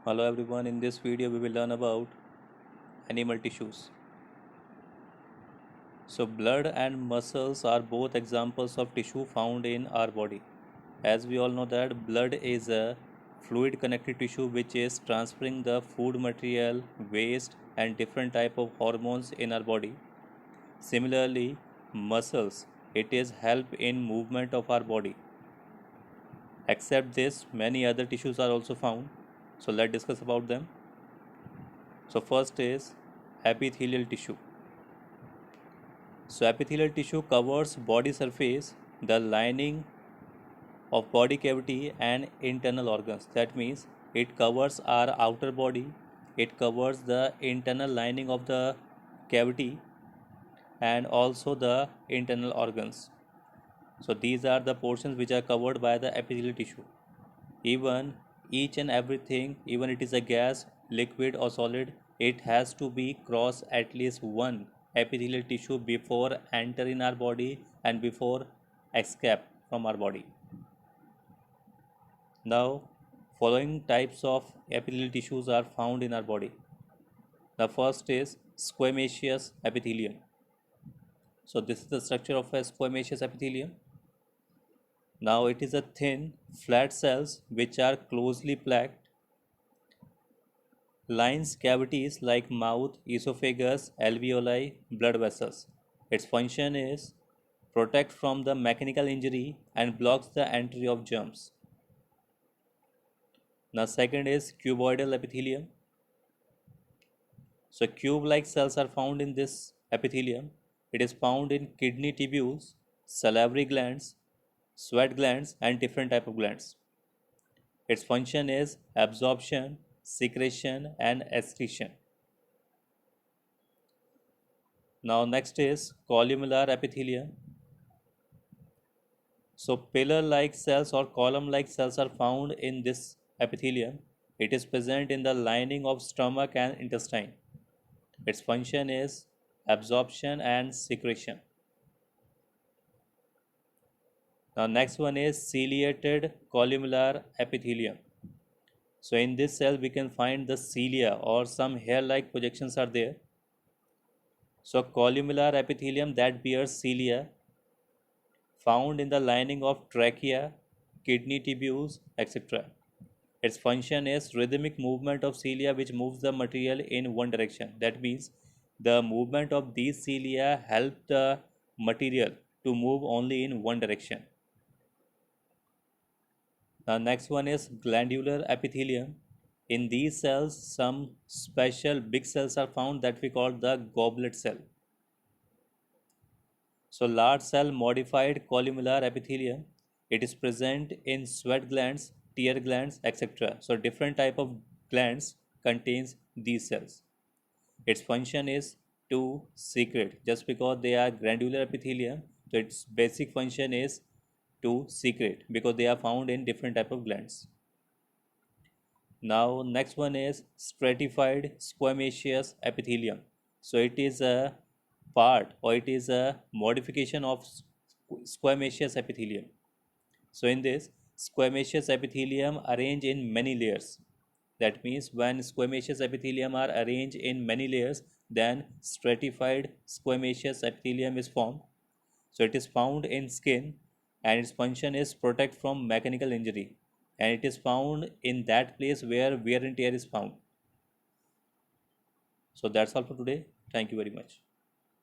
Hello everyone, in this video we will learn about animal tissues. So blood and muscles are both examples of tissue found in our body. As we all know that blood is a fluid connected tissue which is transferring the food material, waste and different type of hormones in our body. Similarly, muscles, it is help in movement of our body. Except this, many other tissues are also found. So let's discuss about them. So first is epithelial tissue. So epithelial tissue covers body surface, the lining of body cavity and internal organs. That means it covers our outer body, it covers the internal lining of the cavity and also the internal organs. So these are the portions which are covered by the epithelial tissue. Even each and everything, even it is a gas, liquid or solid, it has to be cross at least one epithelial tissue before enter in our body and before escape from our body. Now, following types of epithelial tissues are found in our body. The first is squamous epithelium. So this is the structure of a squamous epithelium. Now it is a thin, flat cells which are closely packed, lines cavities like mouth, esophagus, alveoli, blood vessels. Its function is protect from the mechanical injury and blocks the entry of germs. Now second is cuboidal epithelium. So cube-like cells are found in this epithelium. It is found in kidney tubules, salivary glands, sweat glands and different type of glands. Its function is absorption, secretion and excretion. Now next is columnar epithelium. So pillar-like cells or column-like cells are found in this epithelium. It is present in the lining of stomach and intestine. Its function is absorption and secretion. Now next one is ciliated columnar epithelium. So in this cell we can find the cilia or some hair-like projections are there. So columnar epithelium that bears cilia found in the lining of trachea, kidney tubules, etc. Its function is rhythmic movement of cilia which moves the material in one direction. That means the movement of these cilia help the material to move only in one direction. The next one is glandular epithelium. In these cells, some special big cells are found that we call the goblet cell. So large cell modified columnar epithelium, it is present in sweat glands, tear glands, etc. So different type of glands contains these cells. Its function is to secrete. Just because they are granular epithelium, so its basic function is to secrete because they are found in different type of glands. Now next one is stratified squamous epithelium. So it is a part or it is a modification of squamous epithelium. So in this squamous epithelium arranged in many layers. That means when squamous epithelium are arranged in many layers, then stratified squamous epithelium is formed. So it is found in skin and its function is protect from mechanical injury, and it is found in that place where wear and tear is found. So that's all for today. Thank you very much.